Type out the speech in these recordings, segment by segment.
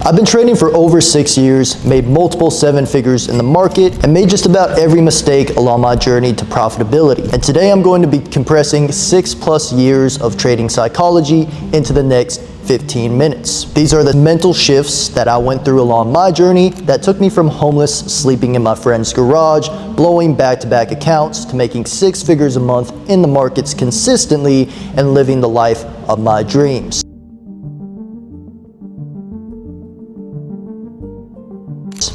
I've been trading for over 6 years, made multiple 7 figures in the market, and made just about every mistake along my journey to profitability. And today I'm going to be compressing 6+ years of trading psychology into the next 15 minutes. These are the mental shifts that I went through along my journey that took me from homeless, sleeping in my friend's garage, blowing back-to-back accounts, to making 6 figures a month in the markets consistently and living the life of my dreams.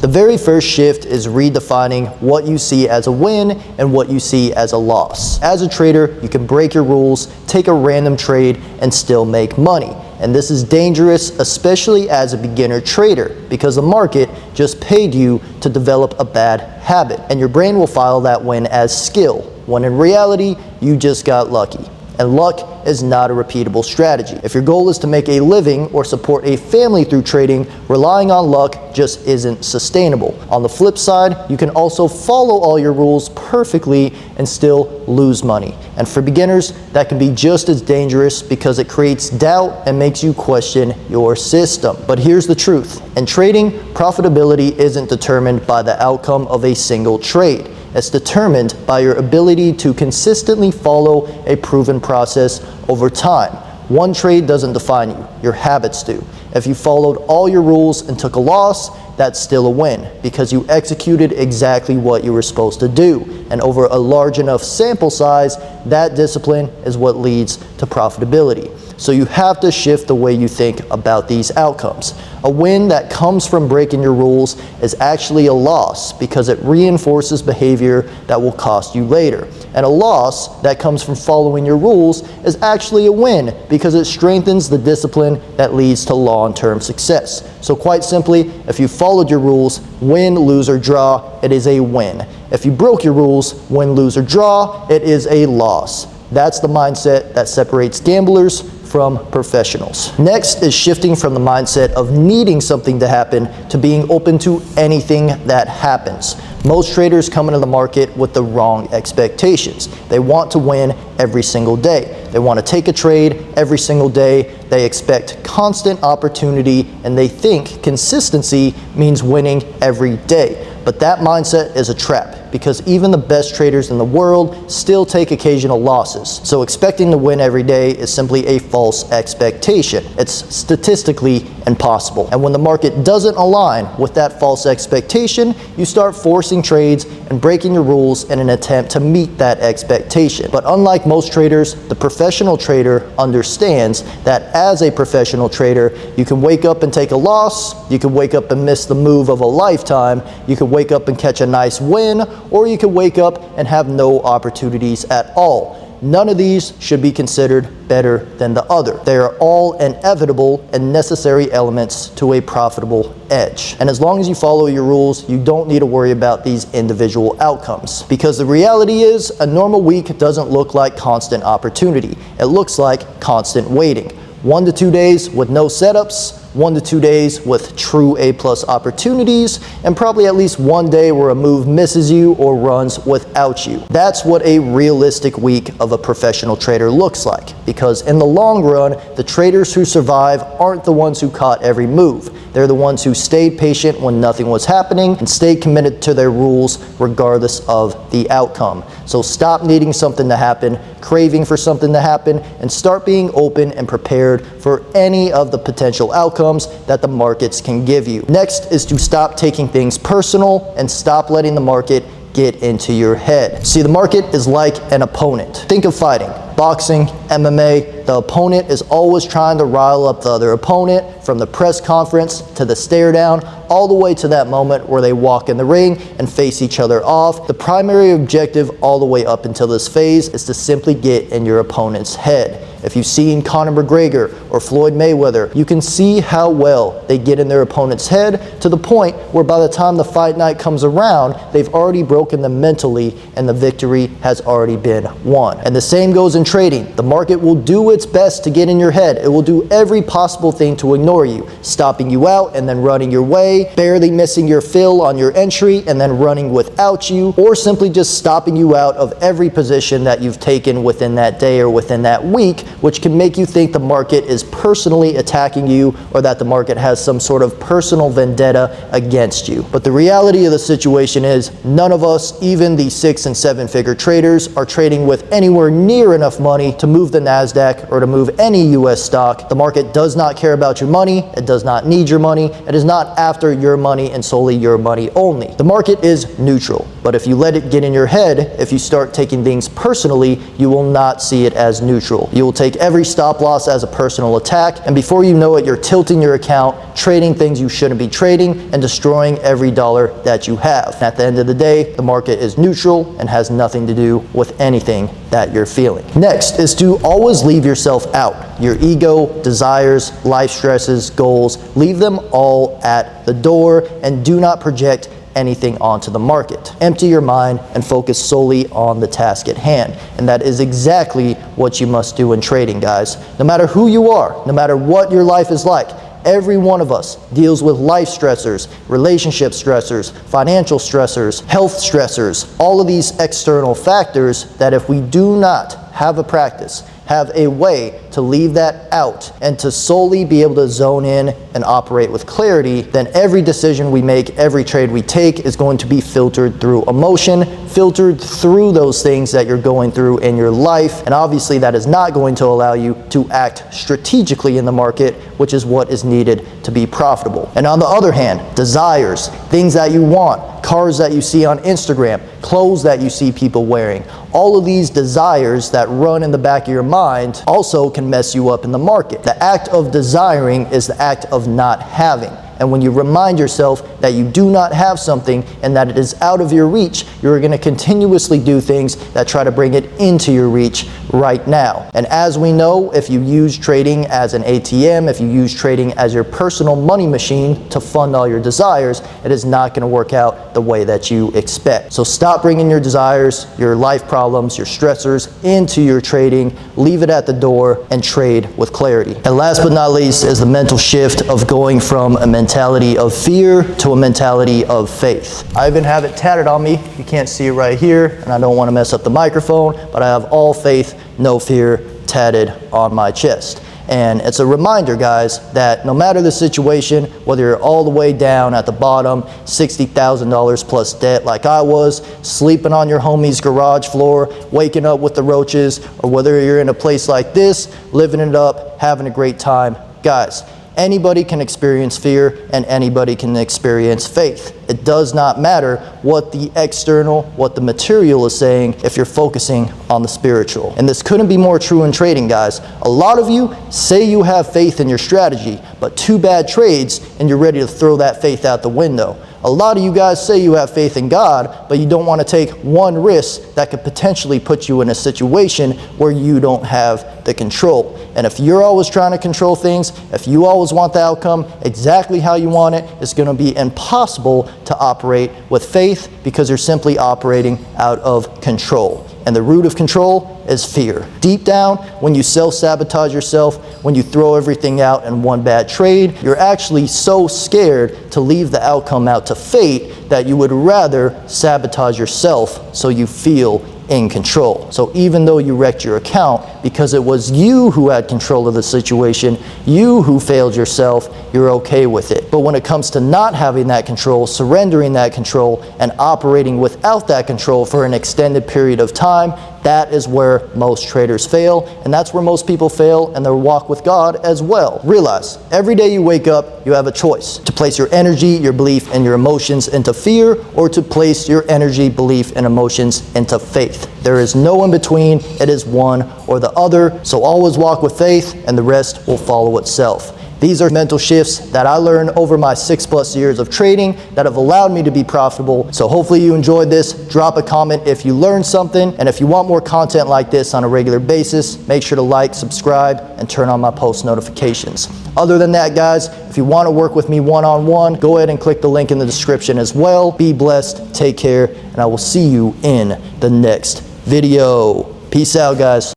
The very first shift is redefining what you see as a win and what you see as a loss. As a trader, you can break your rules, take a random trade, and still make money. And this is dangerous, especially as a beginner trader, because the market just paid you to develop a bad habit, and your brain will file that win as skill, when in reality, you just got lucky. And luck is not a repeatable strategy. If your goal is to make a living or support a family through trading, relying on luck just isn't sustainable. On the flip side, you can also follow all your rules perfectly and still lose money. And for beginners, that can be just as dangerous because it creates doubt and makes you question your system. But here's the truth. In trading, profitability isn't determined by the outcome of a single trade. It's determined by your ability to consistently follow a proven process over time. One trade doesn't define you, your habits do. If you followed all your rules and took a loss, that's still a win because you executed exactly what you were supposed to do. And over a large enough sample size, that discipline is what leads to profitability. So you have to shift the way you think about these outcomes. A win that comes from breaking your rules is actually a loss because it reinforces behavior that will cost you later. And a loss that comes from following your rules is actually a win because it strengthens the discipline that leads to long-term success. So quite simply, if you followed your rules, win, lose, or draw, it is a win. If you broke your rules, win, lose, or draw, it is a loss. That's the mindset that separates gamblers from professionals. Next is shifting from the mindset of needing something to happen to being open to anything that happens. Most traders come into the market with the wrong expectations. They want to win every single day. They want to take a trade every single day. They expect constant opportunity, and they think consistency means winning every day. But that mindset is a trap because even the best traders in the world still take occasional losses. So expecting to win every day is simply a false expectation. It's statistically impossible. And when the market doesn't align with that false expectation, you start forcing trades and breaking your rules in an attempt to meet that expectation. But unlike most traders, the professional trader understands that as a professional trader, you can wake up and take a loss, you can wake up and miss the move of a lifetime, you can wake up and catch a nice win, or you can wake up and have no opportunities at all. None of these should be considered better than the other. They are all inevitable and necessary elements to a profitable edge. And as long as you follow your rules, you don't need to worry about these individual outcomes. Because the reality is, a normal week doesn't look like constant opportunity. It looks like constant waiting. 1 to 2 days with no setups, 1 to 2 days with true A+ opportunities, and probably at least 1 day where a move misses you or runs without you. That's what a realistic week of a professional trader looks like, because in the long run, the traders who survive aren't the ones who caught every move. They're the ones who stayed patient when nothing was happening and stayed committed to their rules regardless of the outcome. So stop needing something to happen, craving for something to happen, and start being open and prepared for any of the potential outcomes that the markets can give you. Next is to stop taking things personal and stop letting the market get into your head. See, the market is like an opponent. Think of fighting. Boxing, MMA, the opponent is always trying to rile up the other opponent, from the press conference to the stare down, all the way to that moment where they walk in the ring and face each other off. The primary objective all the way up until this phase is to simply get in your opponent's head. If you've seen Conor McGregor or Floyd Mayweather, you can see how well they get in their opponent's head, to the point where by the time the fight night comes around, they've already broken them mentally and the victory has already been won. And the same goes in trading. The market will do its best to get in your head. It will do every possible thing to ignore you, stopping you out and then running your way, barely missing your fill on your entry and then running without you, or simply just stopping you out of every position that you've taken within that day or within that week which can make you think the market is personally attacking you or that the market has some sort of personal vendetta against you. But the reality of the situation is none of us, even the 6- and 7-figure traders, are trading with anywhere near enough money to move the NASDAQ or to move any US stock. The market does not care about your money. It does not need your money. It is not after your money and solely your money only. The market is neutral, but if you let it get in your head, if you start taking things personally, you will not see it as neutral. You will take every stop loss as a personal attack, and before you know it, you're tilting your account, trading things you shouldn't be trading, and destroying every dollar that you have. At the end of the day, the market is neutral and has nothing to do with anything that you're feeling. Next is to always leave yourself out. Your ego, desires, life stresses, goals, leave them all at the door and do not project anything onto the market. Empty your mind and focus solely on the task at hand. And that is exactly what you must do in trading, guys. No matter who you are, no matter what your life is like, every one of us deals with life stressors, relationship stressors, financial stressors, health stressors, all of these external factors that if we do not have a practice, have a way to leave that out and to solely be able to zone in and operate with clarity, then every decision we make, every trade we take is going to be filtered through emotion, filtered through those things that you're going through in your life. And obviously that is not going to allow you to act strategically in the market, which is what is needed to be profitable. And on the other hand, desires, things that you want, cars that you see on Instagram, clothes that you see people wearing, all of these desires that run in the back of your mind also can mess you up in the market. The act of desiring is the act of not having. And when you remind yourself that you do not have something and that it is out of your reach, you're going to continuously do things that try to bring it into your reach right now. And as we know, if you use trading as an ATM, if you use trading as your personal money machine to fund all your desires, it is not going to work out the way that you expect. So stop bringing your desires, your life problems, your stressors into your trading, leave it at the door, and trade with clarity. And last but not least is the mental shift of going from a mentality of fear to a mentality of faith. I even have it tatted on me. You can't see it right here, and I don't want to mess up the microphone, but I have all faith, no fear tatted on my chest. And it's a reminder, guys, that no matter the situation, whether you're all the way down at the bottom, $60,000 plus debt like I was, sleeping on your homie's garage floor, waking up with the roaches, or whether you're in a place like this, living it up, having a great time, guys, anybody can experience fear and anybody can experience faith. It does not matter what the external, what the material is saying if you're focusing on the spiritual. And this couldn't be more true in trading, guys. A lot of you say you have faith in your strategy, but 2 bad trades and you're ready to throw that faith out the window. A lot of you guys say you have faith in God, but you don't want to take one risk that could potentially put you in a situation where you don't have the control. And if you're always trying to control things, if you always want the outcome exactly how you want it, it's going to be impossible to operate with faith because you're simply operating out of control. And the root of control is fear. Deep down, when you self-sabotage yourself, when you throw everything out in one bad trade, you're actually so scared to leave the outcome out to fate that you would rather sabotage yourself so you feel in control. So even though you wrecked your account because it was you who had control of the situation, you who failed yourself, you're okay with it. But when it comes to not having that control, surrendering that control, and operating without that control for an extended period of time, that is where most traders fail, and that's where most people fail in their walk with God as well. Realize, every day you wake up, you have a choice to place your energy, your belief, and your emotions into fear, or to place your energy, belief, and emotions into faith. There is no in between. It is one or the other. So always walk with faith, and the rest will follow itself. These are mental shifts that I learned over my 6+ years of trading that have allowed me to be profitable. So hopefully you enjoyed this. Drop a comment if you learned something. And if you want more content like this on a regular basis, make sure to like, subscribe, and turn on my post notifications. Other than that, guys, if you want to work with me one-on-one, go ahead and click the link in the description as well. Be blessed, take care, and I will see you in the next video. Peace out, guys.